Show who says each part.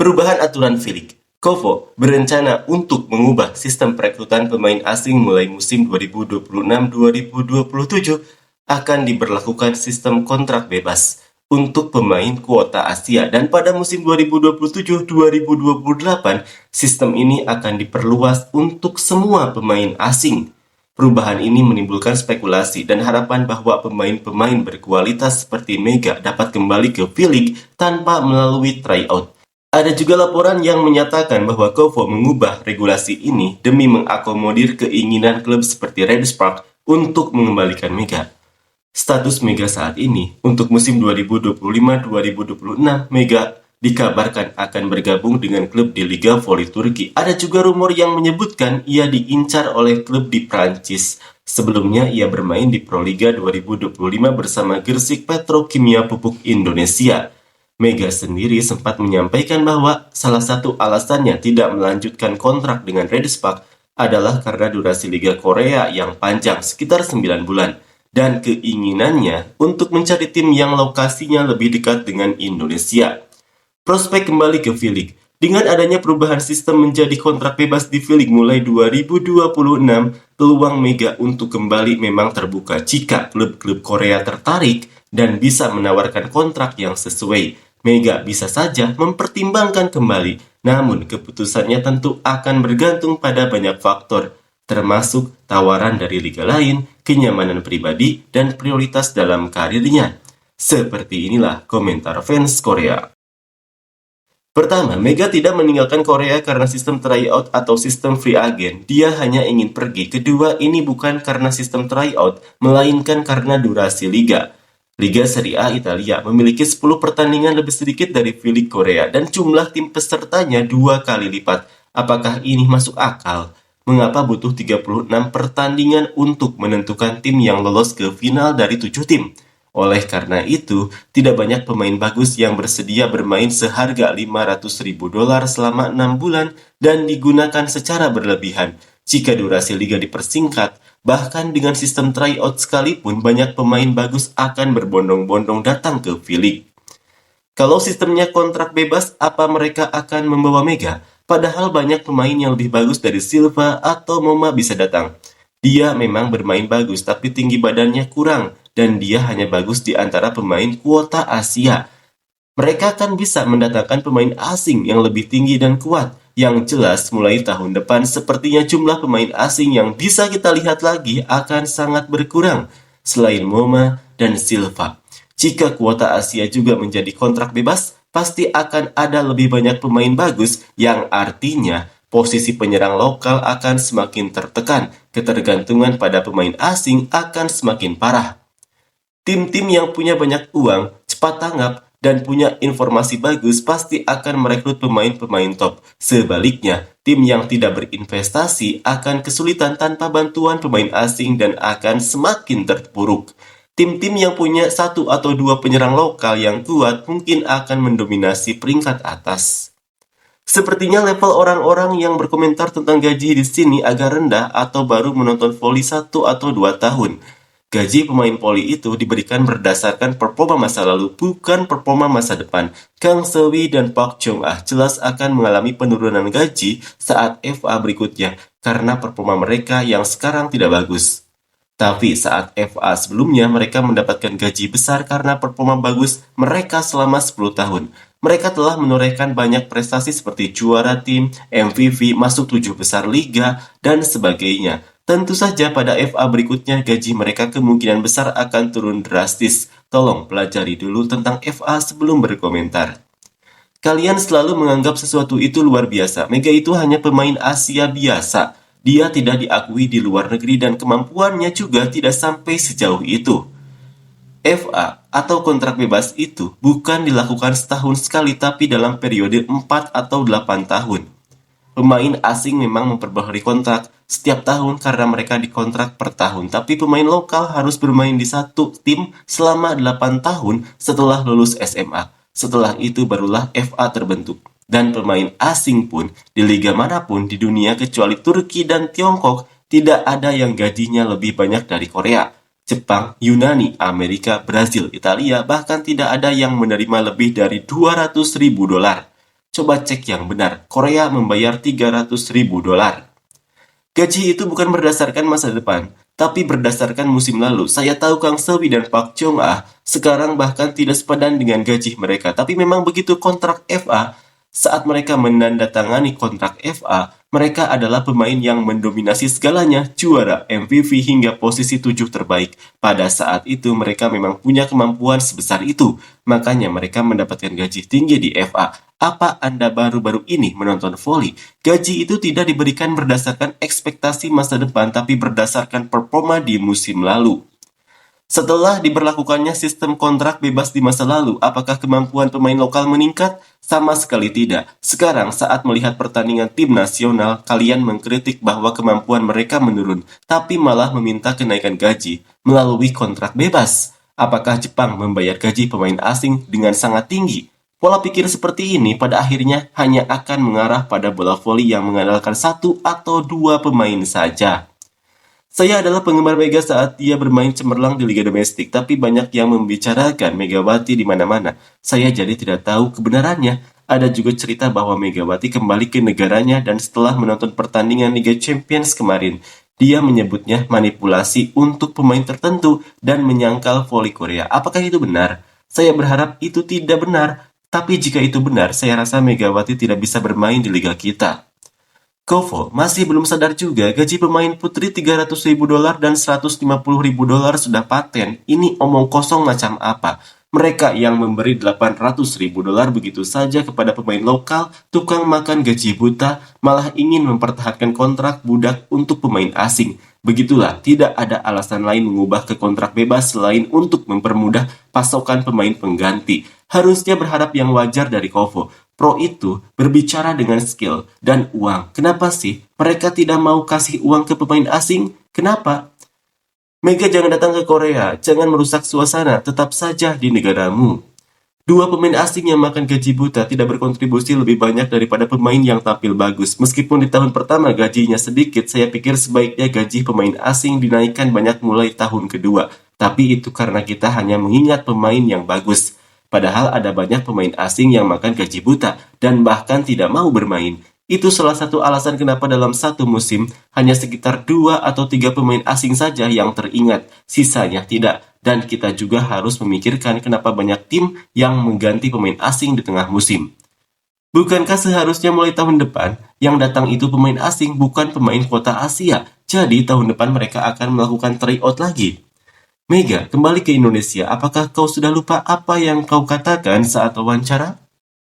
Speaker 1: Perubahan aturan V-League. Kovo berencana untuk mengubah sistem perekrutan pemain asing mulai musim 2026-2027 akan diberlakukan sistem kontrak bebas untuk pemain kuota Asia dan pada musim 2027-2028 sistem ini akan diperluas untuk semua pemain asing. Perubahan ini menimbulkan spekulasi dan harapan bahwa pemain-pemain berkualitas seperti Mega dapat kembali ke V-League tanpa melalui tryout. Ada juga laporan yang menyatakan bahwa Kovo mengubah regulasi ini demi mengakomodir keinginan klub seperti Red Spark untuk mengembalikan Mega. Status Mega saat ini, untuk musim 2025-2026, Mega dikabarkan akan bergabung dengan klub di Liga Voli Turki. Ada juga rumor yang menyebutkan ia diincar oleh klub di Prancis. Sebelumnya ia bermain di Proliga 2025 bersama Gersik Petrokimia Pupuk Indonesia. Mega sendiri sempat menyampaikan bahwa salah satu alasannya tidak melanjutkan kontrak dengan Red Spark adalah karena durasi Liga Korea yang panjang sekitar 9 bulan dan keinginannya untuk mencari tim yang lokasinya lebih dekat dengan Indonesia. Prospek kembali ke V-League. Dengan adanya perubahan sistem menjadi kontrak bebas di V-League mulai 2026, peluang Mega untuk kembali memang terbuka jika klub-klub Korea tertarik dan bisa menawarkan kontrak yang sesuai. Mega bisa saja mempertimbangkan kembali, namun keputusannya tentu akan bergantung pada banyak faktor, termasuk tawaran dari liga lain, kenyamanan pribadi, dan prioritas dalam karirnya. Seperti inilah komentar fans Korea. Pertama, Mega tidak meninggalkan Korea karena sistem tryout atau sistem free agent. Dia hanya ingin pergi. Kedua, ini bukan karena sistem tryout, melainkan karena durasi liga. Liga Serie A Italia memiliki 10 pertandingan lebih sedikit dari V-League Korea dan jumlah tim pesertanya 2 kali lipat. Apakah ini masuk akal? Mengapa butuh 36 pertandingan untuk menentukan tim yang lolos ke final dari 7 tim? Oleh karena itu, tidak banyak pemain bagus yang bersedia bermain seharga $500.000 selama 6 bulan dan digunakan secara berlebihan. Jika durasi liga dipersingkat, bahkan dengan sistem tryout sekalipun banyak pemain bagus akan berbondong-bondong datang ke V-League. Kalau sistemnya kontrak bebas, apa mereka akan membawa Mega? Padahal banyak pemain yang lebih bagus dari Silva atau Moma bisa datang. Dia memang bermain bagus, tapi tinggi badannya kurang, dan dia hanya bagus di antara pemain kuota Asia. Mereka kan bisa mendatangkan pemain asing yang lebih tinggi dan kuat. Yang jelas, mulai tahun depan sepertinya jumlah pemain asing yang bisa kita lihat lagi akan sangat berkurang, selain Moma dan Silva. Jika kuota Asia juga menjadi kontrak bebas, pasti akan ada lebih banyak pemain bagus, yang artinya posisi penyerang lokal akan semakin tertekan, ketergantungan pada pemain asing akan semakin parah. Tim-tim yang punya banyak uang, cepat tanggap, dan punya informasi bagus pasti akan merekrut pemain-pemain top. Sebaliknya, tim yang tidak berinvestasi akan kesulitan tanpa bantuan pemain asing dan akan semakin terpuruk. Tim-tim yang punya 1 atau 2 penyerang lokal yang kuat mungkin akan mendominasi peringkat atas. Sepertinya level orang-orang yang berkomentar tentang gaji di sini agak rendah atau baru menonton voli 1 atau 2 tahun. Gaji pemain voli itu diberikan berdasarkan performa masa lalu, bukan performa masa depan. Kang Sewi dan Park Jong-ah jelas akan mengalami penurunan gaji saat FA berikutnya karena performa mereka yang sekarang tidak bagus. Tapi saat FA sebelumnya mereka mendapatkan gaji besar karena performa bagus mereka selama 10 tahun. Mereka telah menorehkan banyak prestasi seperti juara tim, MVP, masuk 7 besar liga, dan sebagainya. Tentu saja pada FA berikutnya gaji mereka kemungkinan besar akan turun drastis. Tolong pelajari dulu tentang FA sebelum berkomentar. Kalian selalu menganggap sesuatu itu luar biasa. Mega itu hanya pemain Asia biasa. Dia tidak diakui di luar negeri dan kemampuannya juga tidak sampai sejauh itu. FA atau kontrak bebas itu bukan dilakukan setahun sekali tapi dalam periode 4 atau 8 tahun. Pemain asing memang memperbarui kontrak setiap tahun karena mereka dikontrak per tahun, tapi pemain lokal harus bermain di satu tim selama 8 tahun setelah lulus SMA. Setelah itu barulah FA terbentuk. Dan pemain asing pun di liga manapun di dunia kecuali Turki dan Tiongkok tidak ada yang gajinya lebih banyak dari Korea, Jepang, Yunani, Amerika, Brazil, Italia, bahkan tidak ada yang menerima lebih dari $200.000. Coba cek yang benar. Korea membayar 300 ribu dolar. Gaji itu bukan berdasarkan masa depan, tapi berdasarkan musim lalu. Saya tahu Kang Sewi dan Pak Chong Ah sekarang bahkan tidak sepadan dengan gaji mereka. Tapi memang begitu kontrak FA, saat mereka menandatangani kontrak FA, mereka adalah pemain yang mendominasi segalanya, juara, MVP hingga posisi 7 terbaik. Pada saat itu mereka memang punya kemampuan sebesar itu, makanya mereka mendapatkan gaji tinggi di FA. Apa Anda baru-baru ini menonton voli? Gaji itu tidak diberikan berdasarkan ekspektasi masa depan, tapi berdasarkan performa di musim lalu. Setelah diberlakukannya sistem kontrak bebas di masa lalu, apakah kemampuan pemain lokal meningkat? Sama sekali tidak. Sekarang saat melihat pertandingan tim nasional, kalian mengkritik bahwa kemampuan mereka menurun, tapi malah meminta kenaikan gaji melalui kontrak bebas. Apakah Jepang membayar gaji pemain asing dengan sangat tinggi? Pola pikir seperti ini pada akhirnya hanya akan mengarah pada bola voli yang mengandalkan satu atau dua pemain saja. Saya adalah penggemar Mega saat dia bermain cemerlang di Liga Domestik, tapi banyak yang membicarakan Megawati di mana-mana. Saya jadi tidak tahu kebenarannya. Ada juga cerita bahwa Megawati kembali ke negaranya dan setelah menonton pertandingan Liga Champions kemarin, dia menyebutnya manipulasi untuk pemain tertentu dan menyangkal voli Korea. Apakah itu benar? Saya berharap itu tidak benar, tapi jika itu benar, saya rasa Megawati tidak bisa bermain di liga kita. Kovo masih belum sadar juga gaji pemain putri 300 ribu dolar dan 150 ribu dolar sudah paten. Ini omong kosong macam apa? Mereka yang memberi 800 ribu dolar begitu saja kepada pemain lokal, tukang makan gaji buta, malah ingin mempertahankan kontrak budak untuk pemain asing. Begitulah, tidak ada alasan lain mengubah ke kontrak bebas selain untuk mempermudah pasokan pemain pengganti. Harusnya berharap yang wajar dari Kovo. Pro itu berbicara dengan skill dan uang. Kenapa sih mereka tidak mau kasih uang ke pemain asing? Kenapa? Mega jangan datang ke Korea, jangan merusak suasana, tetap saja di negaramu. Dua pemain asing yang makan gaji buta tidak berkontribusi lebih banyak daripada pemain yang tampil bagus. Meskipun di tahun pertama gajinya sedikit, saya pikir sebaiknya gaji pemain asing dinaikkan banyak mulai tahun kedua. Tapi itu karena kita hanya mengingat pemain yang bagus. Padahal ada banyak pemain asing yang makan gaji buta dan bahkan tidak mau bermain. Itu salah satu alasan kenapa dalam satu musim hanya sekitar 2 atau 3 pemain asing saja yang teringat, sisanya tidak. Dan kita juga harus memikirkan kenapa banyak tim yang mengganti pemain asing di tengah musim. Bukankah seharusnya mulai tahun depan yang datang itu pemain asing bukan pemain kota Asia? Jadi tahun depan mereka akan melakukan tryout lagi. Mega, kembali ke Indonesia. Apakah kau sudah lupa apa yang kau katakan saat wawancara?